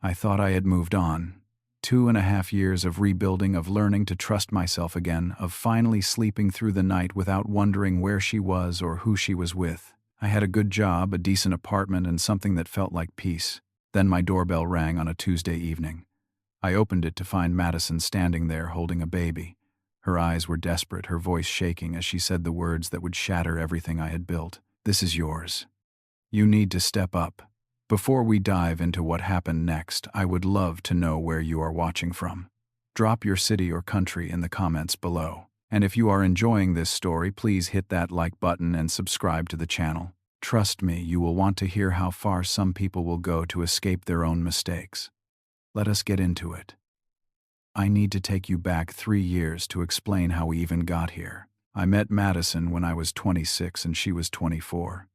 I thought I had moved on. 2.5 years of rebuilding, of learning to trust myself again, of finally sleeping through the night without wondering where she was or who she was with. I had a good job, a decent apartment, and something that felt like peace. Then my doorbell rang on a Tuesday evening. I opened it to find Madison standing there holding a baby. Her eyes were desperate, her voice shaking as she said the words that would shatter everything I had built. "This is yours. You need to step up." Before we dive into what happened next, I would love to know where you are watching from. Drop your city or country in the comments below. And if you are enjoying this story, please hit that like button and subscribe to the channel. Trust me, you will want to hear how far some people will go to escape their own mistakes. Let us get into it. I need to take you back 3 years to explain how we even got here. I met Madison when I was 26 and she was 24.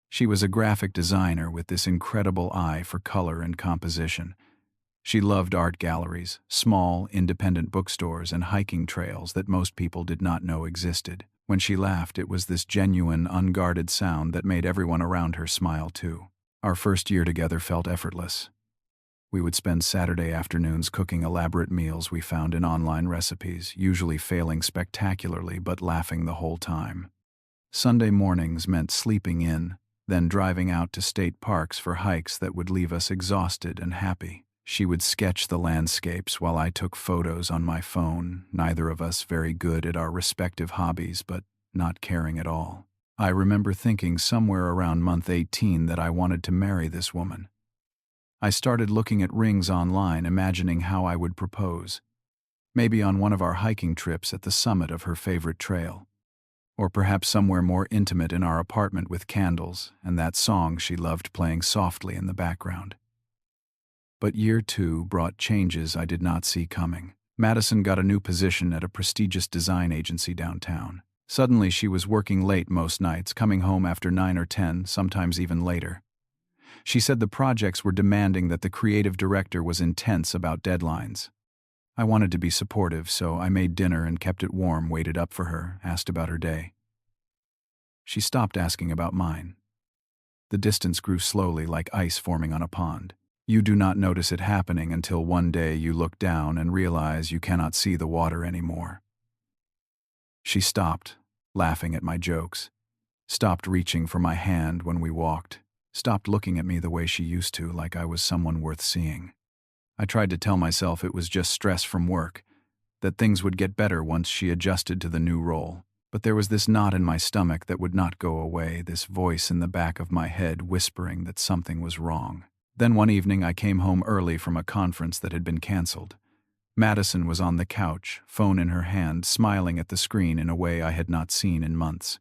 She was a graphic designer with this incredible eye for color and composition. She loved art galleries, small, independent bookstores, and hiking trails that most people did not know existed. When she laughed, it was this genuine, unguarded sound that made everyone around her smile too. Our first year together felt effortless. We would spend Saturday afternoons cooking elaborate meals we found in online recipes, usually failing spectacularly but laughing the whole time. Sunday mornings meant sleeping in, then driving out to state parks for hikes that would leave us exhausted and happy. She would sketch the landscapes while I took photos on my phone, neither of us very good at our respective hobbies, but not caring at all. I remember thinking somewhere around month 18 that I wanted to marry this woman. I started looking at rings online, imagining how I would propose. Maybe on one of our hiking trips at the summit of her favorite trail. Or perhaps somewhere more intimate in our apartment with candles and that song she loved playing softly in the background. But year 2 brought changes I did not see coming. Madison got a new position at a prestigious design agency downtown. Suddenly she was working late most nights, coming home after 9 or 10, sometimes even later. She said the projects were demanding, that the creative director was intense about deadlines. I wanted to be supportive, so I made dinner and kept it warm, waited up for her, asked about her day. She stopped asking about mine. The distance grew slowly, like ice forming on a pond. You do not notice it happening until one day you look down and realize you cannot see the water anymore. She stopped, laughing at my jokes, stopped reaching for my hand when we walked, stopped looking at me the way she used to, like I was someone worth seeing. I tried to tell myself it was just stress from work, that things would get better once she adjusted to the new role. But there was this knot in my stomach that would not go away, this voice in the back of my head whispering that something was wrong. Then one evening I came home early from a conference that had been canceled. Madison was on the couch, phone in her hand, smiling at the screen in a way I had not seen in months.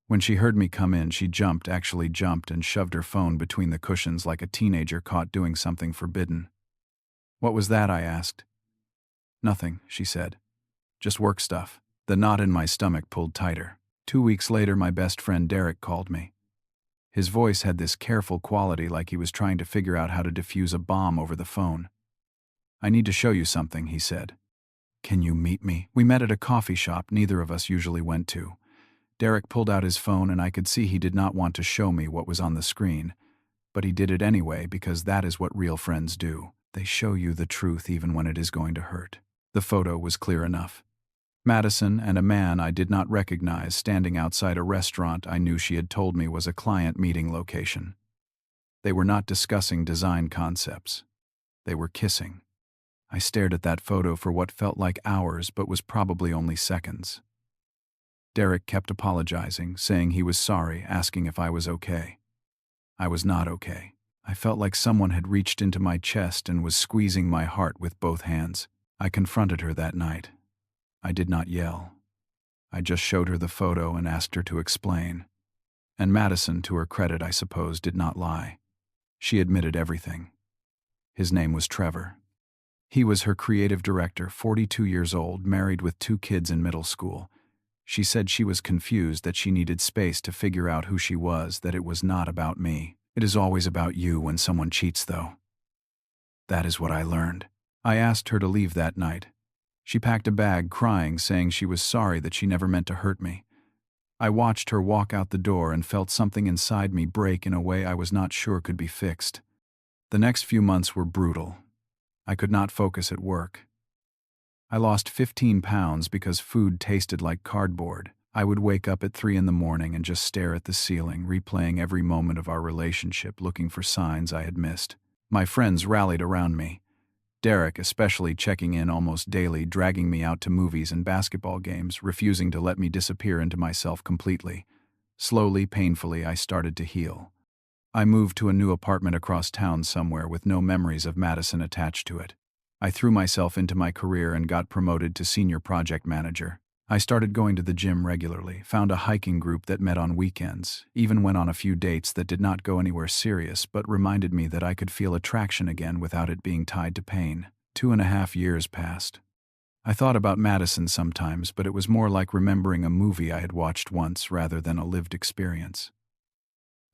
When she heard me come in, she actually jumped and shoved her phone between the cushions like a teenager caught doing something forbidden. "What was that?" I asked. "Nothing," she said. "Just work stuff." The knot in my stomach pulled tighter. 2 weeks later, my best friend Derek called me. His voice had this careful quality, like he was trying to figure out how to defuse a bomb over the phone. "I need to show you something," he said. "Can you meet me?" We met at a coffee shop neither of us usually went to. Derek pulled out his phone and I could see he did not want to show me what was on the screen. But he did it anyway, because that is what real friends do. They show you the truth even when it is going to hurt. The photo was clear enough. Madison and a man I did not recognize standing outside a restaurant I knew she had told me was a client meeting location. They were not discussing design concepts. They were kissing. I stared at that photo for what felt like hours but was probably only seconds. Derek kept apologizing, saying he was sorry, asking if I was okay. I was not okay. I felt like someone had reached into my chest and was squeezing my heart with both hands. I confronted her that night. I did not yell. I just showed her the photo and asked her to explain. And Madison, to her credit, I suppose, did not lie. She admitted everything. His name was Trevor. He was her creative director, 42 years old, married with 2 kids in middle school. She said she was confused, that she needed space to figure out who she was, that it was not about me. It is always about you when someone cheats, though. That is what I learned. I asked her to leave that night. She packed a bag, crying, saying she was sorry, that she never meant to hurt me. I watched her walk out the door and felt something inside me break in a way I was not sure could be fixed. The next few months were brutal. I could not focus at work. I lost 15 pounds because food tasted like cardboard. I would wake up at 3 in the morning and just stare at the ceiling, replaying every moment of our relationship, looking for signs I had missed. My friends rallied around me. Derek especially checking in almost daily, dragging me out to movies and basketball games, refusing to let me disappear into myself completely. Slowly, painfully, I started to heal. I moved to a new apartment across town somewhere with no memories of Madison attached to it. I threw myself into my career and got promoted to senior project manager. I started going to the gym regularly, found a hiking group that met on weekends, even went on a few dates that did not go anywhere serious but reminded me that I could feel attraction again without it being tied to pain. 2.5 years passed. I thought about Madison sometimes, but it was more like remembering a movie I had watched once rather than a lived experience.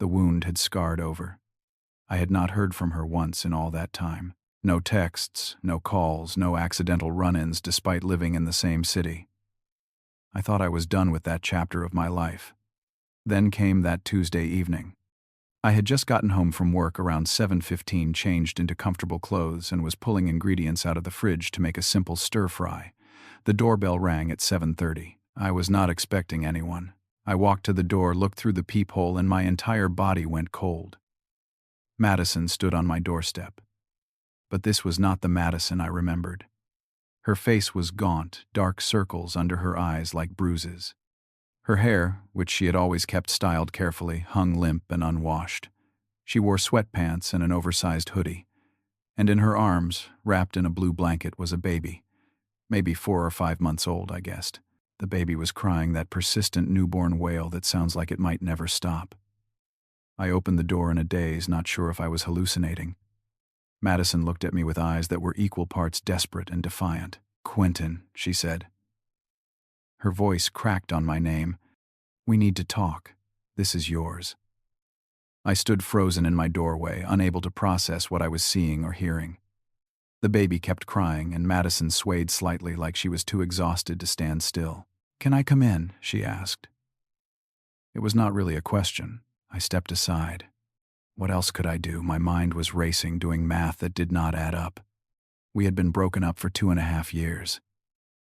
The wound had scarred over. I had not heard from her once in all that time. No texts, no calls, no accidental run-ins despite living in the same city. I thought I was done with that chapter of my life. Then came that Tuesday evening. I had just gotten home from work around 7:15, changed into comfortable clothes, and was pulling ingredients out of the fridge to make a simple stir-fry. The doorbell rang at 7:30. I was not expecting anyone. I walked to the door, looked through the peephole, and my entire body went cold. Madison stood on my doorstep. But this was not the Madison I remembered. Her face was gaunt, dark circles under her eyes like bruises. Her hair, which she had always kept styled carefully, hung limp and unwashed. She wore sweatpants and an oversized hoodie. And in her arms, wrapped in a blue blanket, was a baby. Maybe 4 or 5 months old, I guessed. The baby was crying that persistent newborn wail that sounds like it might never stop. I opened the door in a daze, not sure if I was hallucinating. Madison looked at me with eyes that were equal parts desperate and defiant. "Quentin," she said. Her voice cracked on my name. "We need to talk. This is yours." I stood frozen in my doorway, unable to process what I was seeing or hearing. The baby kept crying, and Madison swayed slightly like she was too exhausted to stand still. "Can I come in?" she asked. It was not really a question. I stepped aside. What else could I do? My mind was racing, doing math that did not add up. We had been broken up for 2.5 years.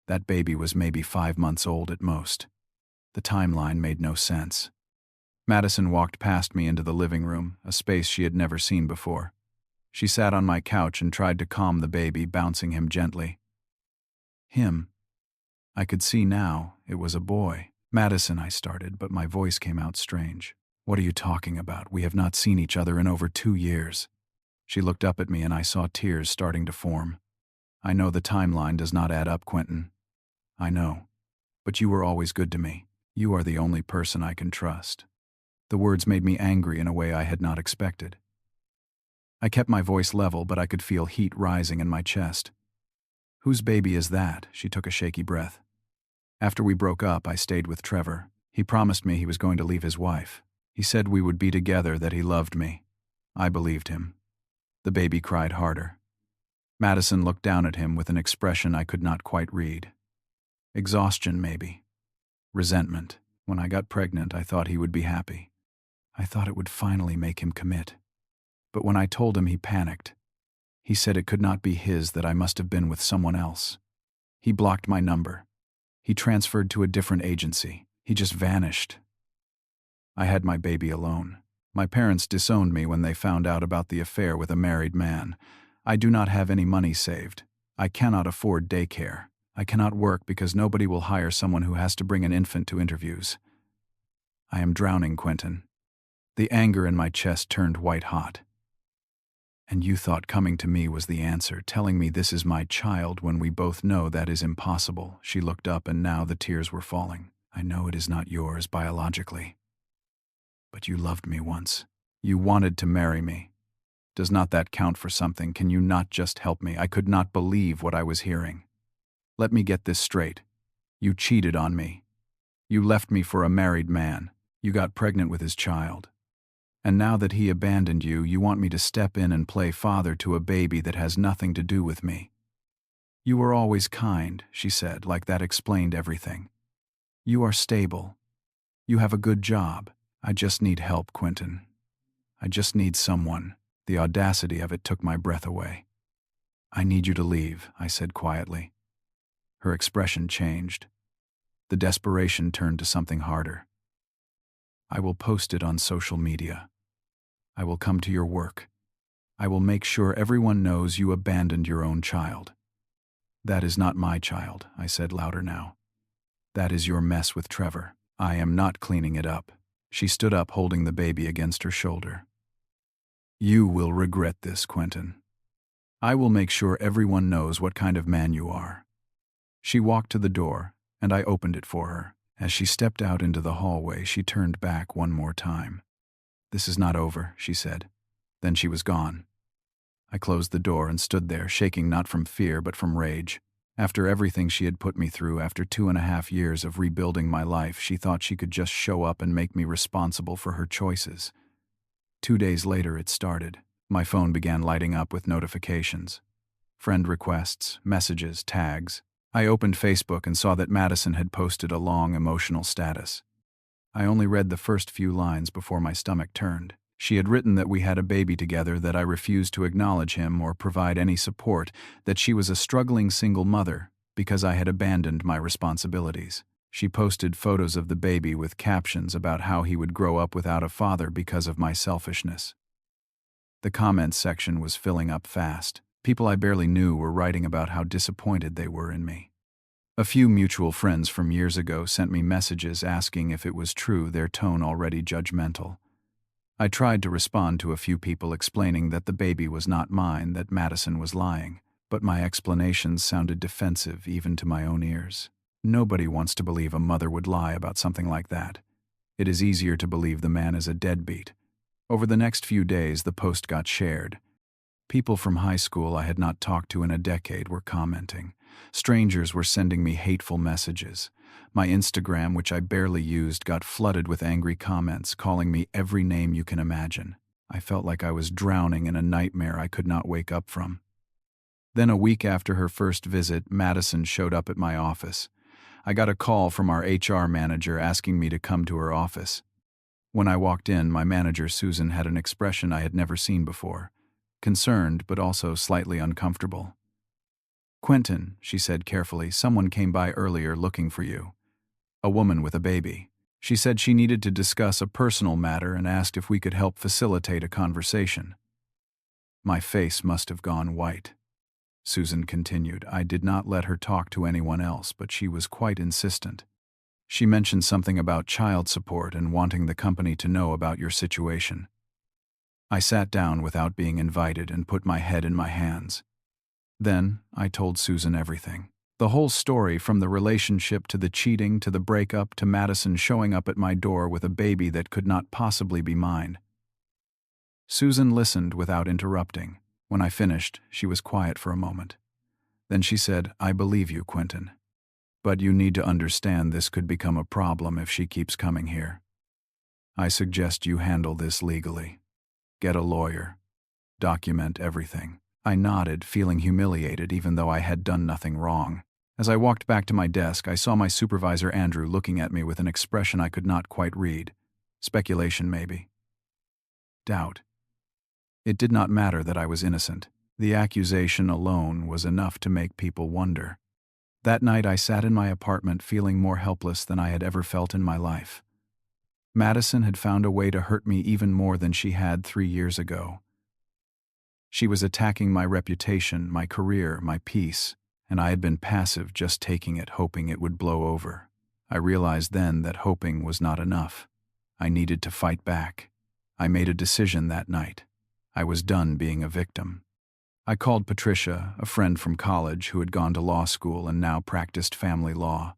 That baby was maybe 5 months old at most. The timeline made no sense. Madison walked past me into the living room, a space she had never seen before. She sat on my couch and tried to calm the baby, bouncing him gently. Him. I could see now it was a boy. "Madison," I started, but my voice came out strange. "What are you talking about? We have not seen each other in over 2 years. She looked up at me and I saw tears starting to form. "I know the timeline does not add up, Quentin. I know. But you were always good to me. You are the only person I can trust." The words made me angry in a way I had not expected. I kept my voice level, but I could feel heat rising in my chest. "Whose baby is that?" She took a shaky breath. "After we broke up, I stayed with Trevor. He promised me he was going to leave his wife. He said we would be together, that he loved me. I believed him." The baby cried harder. Madison looked down at him with an expression I could not quite read. Exhaustion, maybe. Resentment. When I got pregnant, I thought he would be happy. I thought it would finally make him commit. But when I told him, he panicked. He said it could not be his, that I must have been with someone else. He blocked my number. He transferred to a different agency. He just vanished. I had my baby alone. My parents disowned me when they found out about the affair with a married man. I do not have any money saved. I cannot afford daycare. I cannot work because nobody will hire someone who has to bring an infant to interviews. I am drowning, Quentin. The anger in my chest turned white hot. And you thought coming to me was the answer, telling me this is my child when we both know that is impossible. She looked up and now the tears were falling. I know it is not yours biologically. But you loved me once. You wanted to marry me. Does not that count for something? Can you not just help me? I could not believe what I was hearing. Let me get this straight. You cheated on me. You left me for a married man. You got pregnant with his child. And now that he abandoned you, you want me to step in and play father to a baby that has nothing to do with me. You were always kind, she said, like that explained everything. You are stable. You have a good job. I just need help, Quentin. I just need someone. The audacity of it took my breath away. "I need you to leave," I said quietly. Her expression changed. The desperation turned to something harder. "I will post it on social media. I will come to your work. I will make sure everyone knows you abandoned your own child." "That is not my child," I said louder now. "That is your mess with Trevor. I am not cleaning it up." She stood up, holding the baby against her shoulder. "You will regret this, Quentin. I will make sure everyone knows what kind of man you are." She walked to the door, and I opened it for her. As she stepped out into the hallway, she turned back one more time. "This is not over," she said. Then she was gone. I closed the door and stood there, shaking not from fear but from rage. After everything she had put me through, after 2.5 years of rebuilding my life, she thought she could just show up and make me responsible for her choices. 2 days later it started. My phone began lighting up with notifications. Friend requests, messages, tags. I opened Facebook and saw that Madison had posted a long, emotional status. I only read the first few lines before my stomach turned. She had written that we had a baby together, that I refused to acknowledge him or provide any support, that she was a struggling single mother because I had abandoned my responsibilities. She posted photos of the baby with captions about how he would grow up without a father because of my selfishness. The comments section was filling up fast. People I barely knew were writing about how disappointed they were in me. A few mutual friends from years ago sent me messages asking if it was true, their tone already judgmental. I tried to respond to a few people explaining that the baby was not mine, that Madison was lying, but my explanations sounded defensive even to my own ears. Nobody wants to believe a mother would lie about something like that. It is easier to believe the man is a deadbeat. Over the next few days, the post got shared. People from high school I had not talked to in a decade were commenting. Strangers were sending me hateful messages. My Instagram, which I barely used, got flooded with angry comments, calling me every name you can imagine. I felt like I was drowning in a nightmare I could not wake up from. Then, a week after her first visit, Madison showed up at my office. I got a call from our HR manager asking me to come to her office. When I walked in, my manager, Susan, had an expression I had never seen before. Concerned, but also slightly uncomfortable. "Quentin," she said carefully, "someone came by earlier looking for you. A woman with a baby. She said she needed to discuss a personal matter and asked if we could help facilitate a conversation." My face must have gone white. Susan continued. "I did not let her talk to anyone else, but she was quite insistent. She mentioned something about child support and wanting the company to know about your situation." I sat down without being invited and put my head in my hands. Then I told Susan everything. The whole story, from the relationship to the cheating to the breakup to Madison showing up at my door with a baby that could not possibly be mine. Susan listened without interrupting. When I finished, she was quiet for a moment. Then she said, "I believe you, Quentin. But you need to understand this could become a problem if she keeps coming here. I suggest you handle this legally. Get a lawyer. Document everything." I nodded, feeling humiliated even though I had done nothing wrong. As I walked back to my desk, I saw my supervisor Andrew looking at me with an expression I could not quite read. Speculation, maybe. Doubt. It did not matter that I was innocent. The accusation alone was enough to make people wonder. That night I sat in my apartment feeling more helpless than I had ever felt in my life. Madison had found a way to hurt me even more than she had 3 years ago. She was attacking my reputation, my career, my peace, and I had been passive, just taking it, hoping it would blow over. I realized then that hoping was not enough. I needed to fight back. I made a decision that night. I was done being a victim. I called Patricia, a friend from college who had gone to law school and now practiced family law.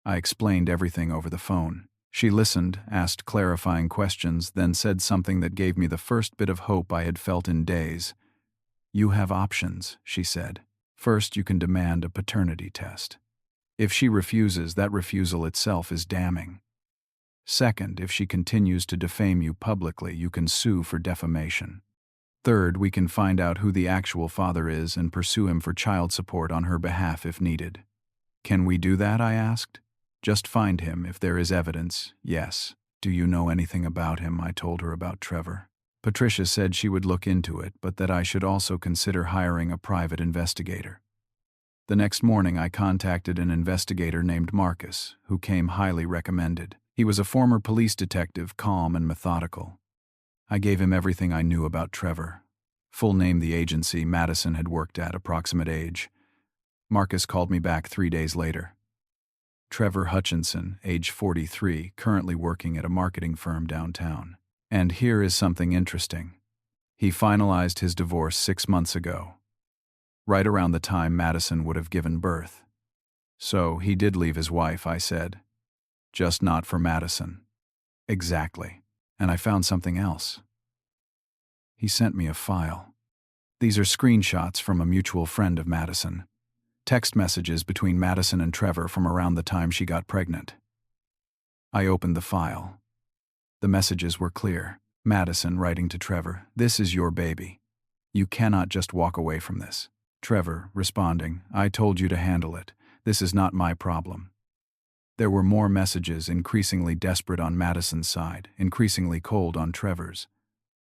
I explained everything over the phone. She listened, asked clarifying questions, then said something that gave me the first bit of hope I had felt in days. "You have options," she said. "First, you can demand a paternity test. If she refuses, that refusal itself is damning. Second, if she continues to defame you publicly, you can sue for defamation. Third, we can find out who the actual father is and pursue him for child support on her behalf if needed." "Can we do that?" I asked. "Just find him if there is evidence, yes." "Do you know anything about him?" I told her about Trevor. Patricia said she would look into it, but that I should also consider hiring a private investigator. The next morning I contacted an investigator named Marcus, who came highly recommended. He was a former police detective, calm and methodical. I gave him everything I knew about Trevor. Full name, the agency Madison had worked at, approximate age. Marcus called me back 3 days later. Trevor Hutchinson, age 43, currently working at a marketing firm downtown. And here is something interesting. He finalized his divorce 6 months ago, right around the time Madison would have given birth. So he did leave his wife, I said. Just not for Madison. Exactly. And I found something else. He sent me a file. These are screenshots from a mutual friend of Madison. Text messages between Madison and Trevor from around the time she got pregnant. I opened the file. The messages were clear. Madison writing to Trevor, "This is your baby. You cannot just walk away from this." Trevor responding, "I told you to handle it. This is not my problem." There were more messages, increasingly desperate on Madison's side, increasingly cold on Trevor's.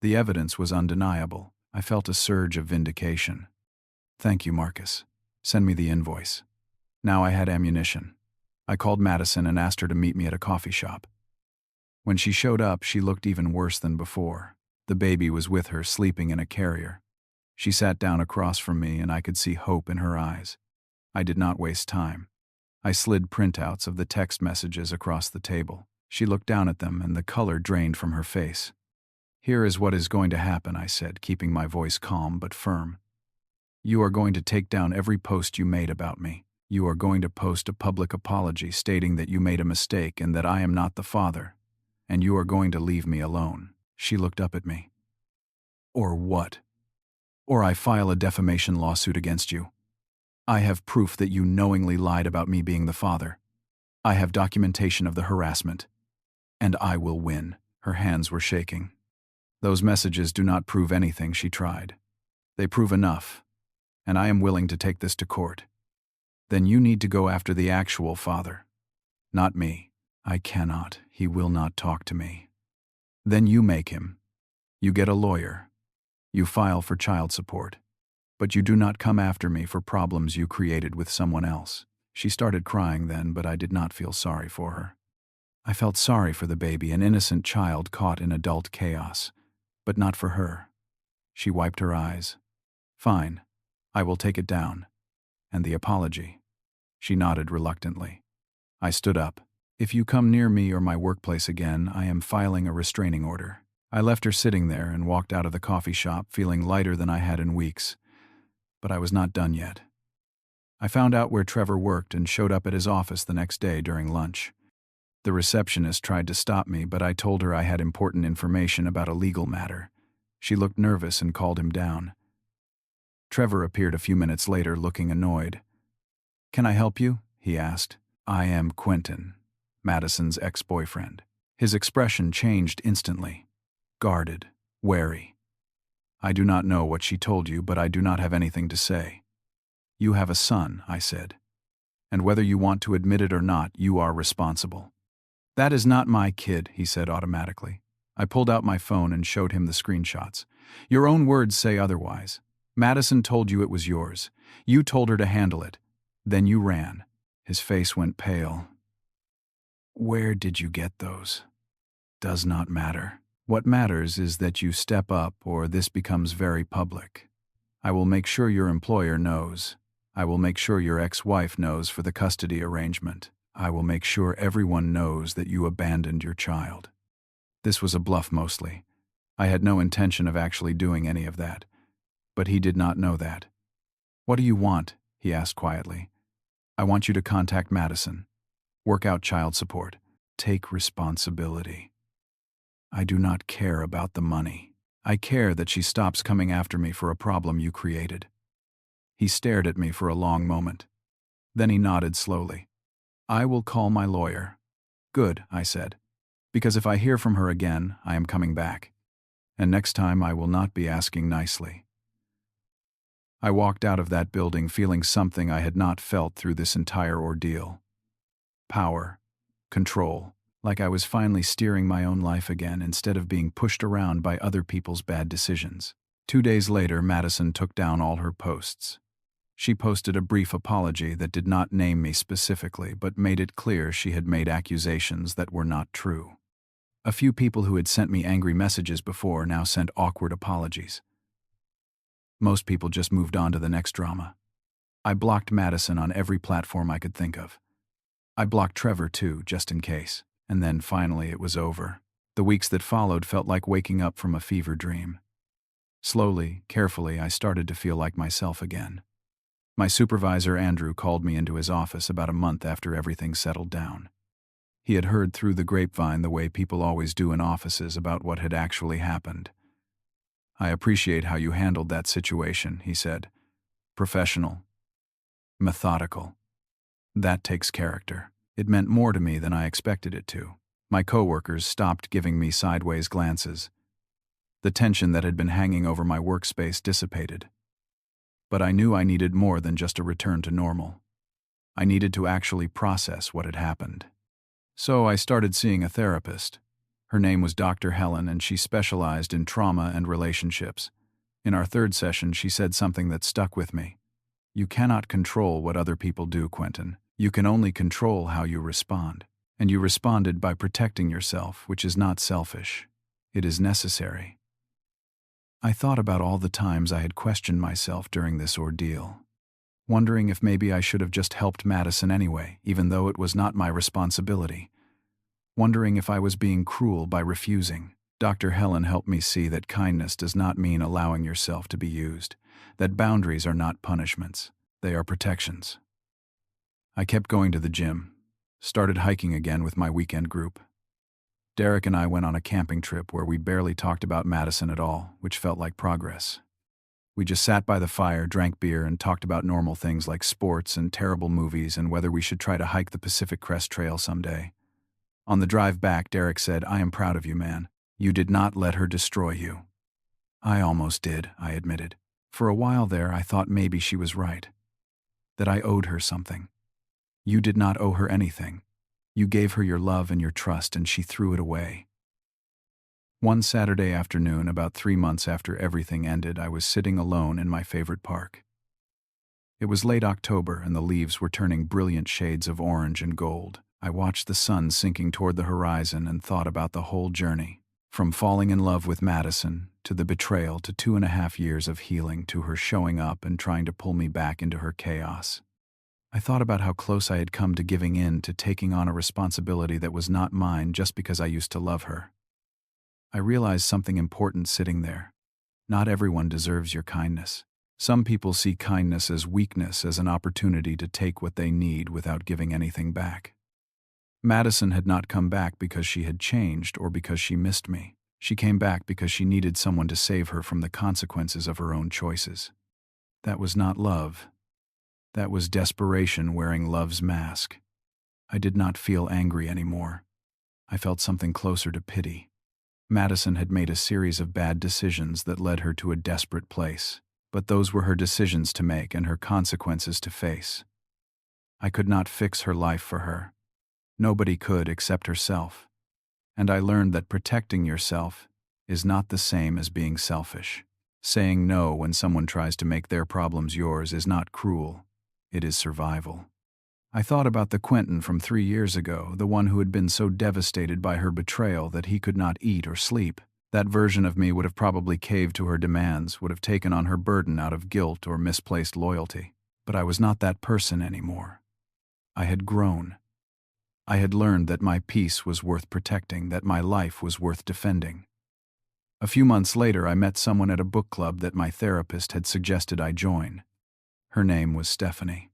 The evidence was undeniable. I felt a surge of vindication. "Thank you, Marcus. Send me the invoice." Now I had ammunition. I called Madison and asked her to meet me at a coffee shop. When she showed up, she looked even worse than before. The baby was with her, sleeping in a carrier. She sat down across from me, and I could see hope in her eyes. I did not waste time. I slid printouts of the text messages across the table. She looked down at them, and the color drained from her face. "Here is what is going to happen," I said, keeping my voice calm but firm. "You are going to take down every post you made about me. You are going to post a public apology stating that you made a mistake and that I am not the father. And you are going to leave me alone." She looked up at me. "Or what? Or I file a defamation lawsuit against you. I have proof that you knowingly lied about me being the father. I have documentation of the harassment. And I will win." Her hands were shaking. "Those messages do not prove anything," she tried. "They prove enough. And I am willing to take this to court." "Then you need to go after the actual father. Not me." "I cannot. He will not talk to me." "Then you make him. You get a lawyer. You file for child support. But you do not come after me for problems you created with someone else." She started crying then, but I did not feel sorry for her. I felt sorry for the baby, an innocent child caught in adult chaos. But not for her. She wiped her eyes. "Fine. I will take it down. And the apology." She nodded reluctantly. I stood up. "If you come near me or my workplace again, I am filing a restraining order." I left her sitting there and walked out of the coffee shop, feeling lighter than I had in weeks. But I was not done yet. I found out where Trevor worked and showed up at his office the next day during lunch. The receptionist tried to stop me, but I told her I had important information about a legal matter. She looked nervous and called him down. Trevor appeared a few minutes later, looking annoyed. "Can I help you?" he asked. "I am Quentin, Madison's ex-boyfriend." His expression changed instantly. Guarded, wary. "I do not know what she told you, but I do not have anything to say." "You have a son," I said. "And whether you want to admit it or not, you are responsible." "That is not my kid," he said automatically. I pulled out my phone and showed him the screenshots. "Your own words say otherwise. Madison told you it was yours. You told her to handle it. Then you ran." His face went pale. "Where did you get those?" "Does not matter. What matters is that you step up, or this becomes very public. I will make sure your employer knows. I will make sure your ex-wife knows for the custody arrangement. I will make sure everyone knows that you abandoned your child." This was a bluff mostly. I had no intention of actually doing any of that. But he did not know that. "What do you want?" he asked quietly. "I want you to contact Madison. Work out child support. Take responsibility. I do not care about the money. I care that she stops coming after me for a problem you created." He stared at me for a long moment. Then he nodded slowly. "I will call my lawyer." "Good," I said. "Because if I hear from her again, I am coming back. And next time I will not be asking nicely." I walked out of that building feeling something I had not felt through this entire ordeal. Power, control, like I was finally steering my own life again instead of being pushed around by other people's bad decisions. 2 days later, Madison took down all her posts. She posted a brief apology that did not name me specifically but made it clear she had made accusations that were not true. A few people who had sent me angry messages before now sent awkward apologies. Most people just moved on to the next drama. I blocked Madison on every platform I could think of. I blocked Trevor too, just in case. And then finally it was over. The weeks that followed felt like waking up from a fever dream. Slowly, carefully, I started to feel like myself again. My supervisor, Andrew, called me into his office about a month after everything settled down. He had heard through the grapevine the way people always do in offices about what had actually happened. "I appreciate how you handled that situation," he said. "Professional. Methodical. That takes character." It meant more to me than I expected it to. My coworkers stopped giving me sideways glances. The tension that had been hanging over my workspace dissipated. But I knew I needed more than just a return to normal. I needed to actually process what had happened. So I started seeing a therapist. Her name was Dr. Helen, and she specialized in trauma and relationships. In our third session, she said something that stuck with me. "You cannot control what other people do, Quentin. You can only control how you respond. And you responded by protecting yourself, which is not selfish. It is necessary." I thought about all the times I had questioned myself during this ordeal, wondering if maybe I should have just helped Madison anyway, even though it was not my responsibility. Wondering if I was being cruel by refusing. Dr. Helen helped me see that kindness does not mean allowing yourself to be used, that boundaries are not punishments, they are protections. I kept going to the gym, started hiking again with my weekend group. Derek and I went on a camping trip where we barely talked about Madison at all, which felt like progress. We just sat by the fire, drank beer, and talked about normal things like sports and terrible movies and whether we should try to hike the Pacific Crest Trail someday. On the drive back, Derek said, "I am proud of you, man. You did not let her destroy you." I almost did, I admitted. For a while there, I thought maybe she was right. That I owed her something. You did not owe her anything. You gave her your love and your trust, and she threw it away. One Saturday afternoon, about 3 months after everything ended, I was sitting alone in my favorite park. It was late October, and the leaves were turning brilliant shades of orange and gold. I watched the sun sinking toward the horizon and thought about the whole journey. From falling in love with Madison, to the betrayal, to 2.5 years of healing, to her showing up and trying to pull me back into her chaos. I thought about how close I had come to giving in, to taking on a responsibility that was not mine just because I used to love her. I realized something important sitting there. Not everyone deserves your kindness. Some people see kindness as weakness, as an opportunity to take what they need without giving anything back. Madison had not come back because she had changed or because she missed me. She came back because she needed someone to save her from the consequences of her own choices. That was not love. That was desperation wearing love's mask. I did not feel angry anymore. I felt something closer to pity. Madison had made a series of bad decisions that led her to a desperate place, but those were her decisions to make and her consequences to face. I could not fix her life for her. Nobody could except herself. And I learned that protecting yourself is not the same as being selfish. Saying no when someone tries to make their problems yours is not cruel. It is survival. I thought about the Quentin from 3 years ago, the one who had been so devastated by her betrayal that he could not eat or sleep. That version of me would have probably caved to her demands, would have taken on her burden out of guilt or misplaced loyalty. But I was not that person anymore. I had grown. I had learned that my peace was worth protecting, that my life was worth defending. A few months later, I met someone at a book club that my therapist had suggested I join. Her name was Stephanie.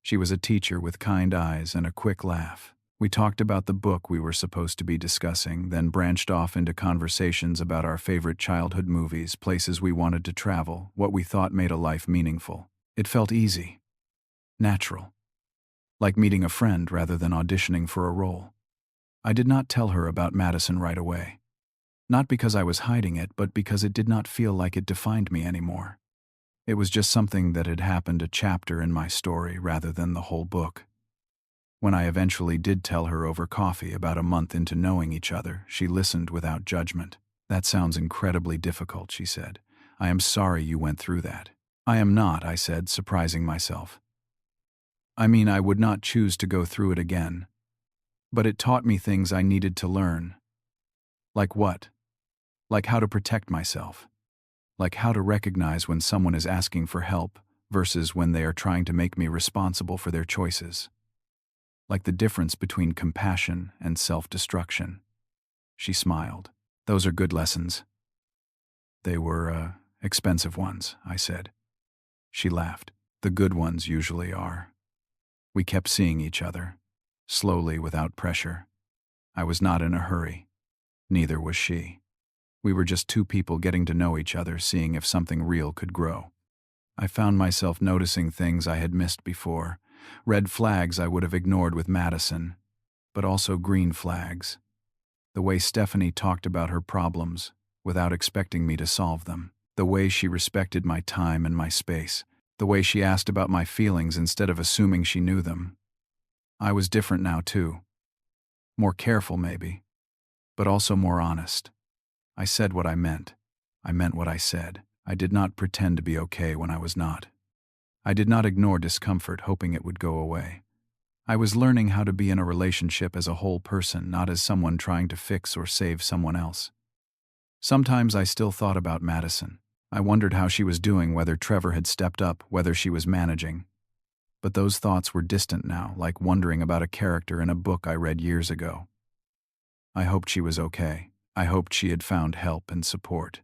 She was a teacher with kind eyes and a quick laugh. We talked about the book we were supposed to be discussing, then branched off into conversations about our favorite childhood movies, places we wanted to travel, what we thought made a life meaningful. It felt easy, natural, like meeting a friend rather than auditioning for a role. I did not tell her about Madison right away. Not because I was hiding it, but because it did not feel like it defined me anymore. It was just something that had happened, a chapter in my story rather than the whole book. When I eventually did tell her over coffee about a month into knowing each other, she listened without judgment. "That sounds incredibly difficult," she said. "I am sorry you went through that." "I am not," I said, surprising myself. "I mean, I would not choose to go through it again. But it taught me things I needed to learn." "Like what?" "Like how to protect myself. Like how to recognize when someone is asking for help versus when they are trying to make me responsible for their choices. Like the difference between compassion and self-destruction." She smiled. "Those are good lessons." "They were, expensive ones," I said. She laughed. "The good ones usually are." We kept seeing each other, slowly without pressure. I was not in a hurry. Neither was she. We were just two people getting to know each other, seeing if something real could grow. I found myself noticing things I had missed before, red flags I would have ignored with Madison, but also green flags. The way Stephanie talked about her problems without expecting me to solve them. The way she respected my time and my space. The way she asked about my feelings instead of assuming she knew them. I was different now too. More careful maybe, but also more honest. I said what I meant. I meant what I said. I did not pretend to be okay when I was not. I did not ignore discomfort hoping it would go away. I was learning how to be in a relationship as a whole person, not as someone trying to fix or save someone else. Sometimes I still thought about Madison. I wondered how she was doing, whether Trevor had stepped up, whether she was managing. But those thoughts were distant now, like wondering about a character in a book I read years ago. I hoped she was okay. I hoped she had found help and support.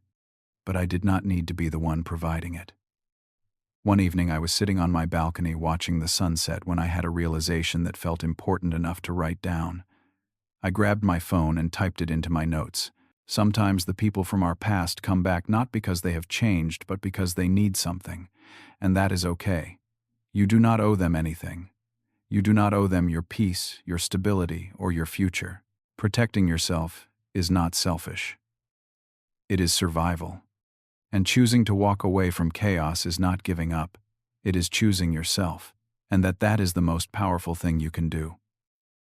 But I did not need to be the one providing it. One evening I was sitting on my balcony watching the sunset when I had a realization that felt important enough to write down. I grabbed my phone and typed it into my notes. Sometimes the people from our past come back not because they have changed, but because they need something. And that is okay. You do not owe them anything. You do not owe them your peace, your stability, or your future. Protecting yourself is not selfish. It is survival. And choosing to walk away from chaos is not giving up. It is choosing yourself, and that is the most powerful thing you can do.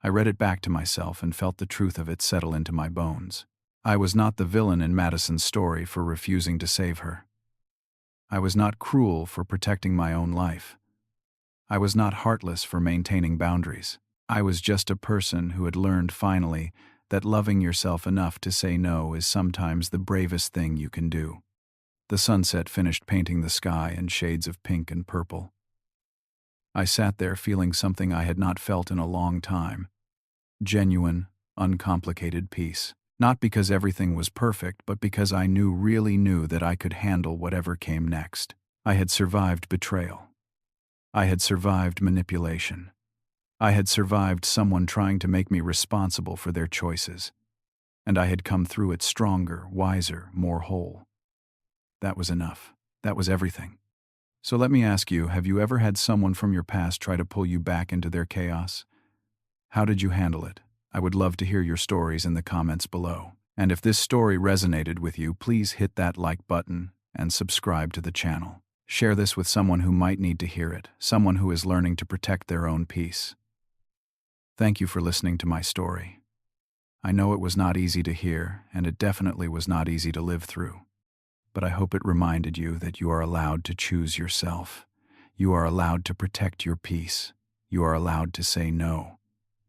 I read it back to myself and felt the truth of it settle into my bones. I was not the villain in Madison's story for refusing to save her. I was not cruel for protecting my own life. I was not heartless for maintaining boundaries. I was just a person who had learned finally that loving yourself enough to say no is sometimes the bravest thing you can do. The sunset finished painting the sky in shades of pink and purple. I sat there feeling something I had not felt in a long time. Genuine, uncomplicated peace. Not because everything was perfect, but because I really knew that I could handle whatever came next. I had survived betrayal. I had survived manipulation. I had survived someone trying to make me responsible for their choices. And I had come through it stronger, wiser, more whole. That was enough. That was everything. So let me ask you, have you ever had someone from your past try to pull you back into their chaos? How did you handle it? I would love to hear your stories in the comments below. And if this story resonated with you, please hit that like button and subscribe to the channel. Share this with someone who might need to hear it, someone who is learning to protect their own peace. Thank you for listening to my story. I know it was not easy to hear, and it definitely was not easy to live through. But I hope it reminded you that you are allowed to choose yourself. You are allowed to protect your peace. You are allowed to say no.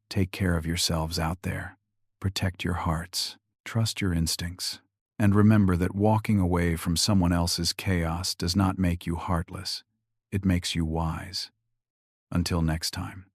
Take care of yourselves out there. Protect your hearts. Trust your instincts. And remember that walking away from someone else's chaos does not make you heartless. It makes you wise. Until next time.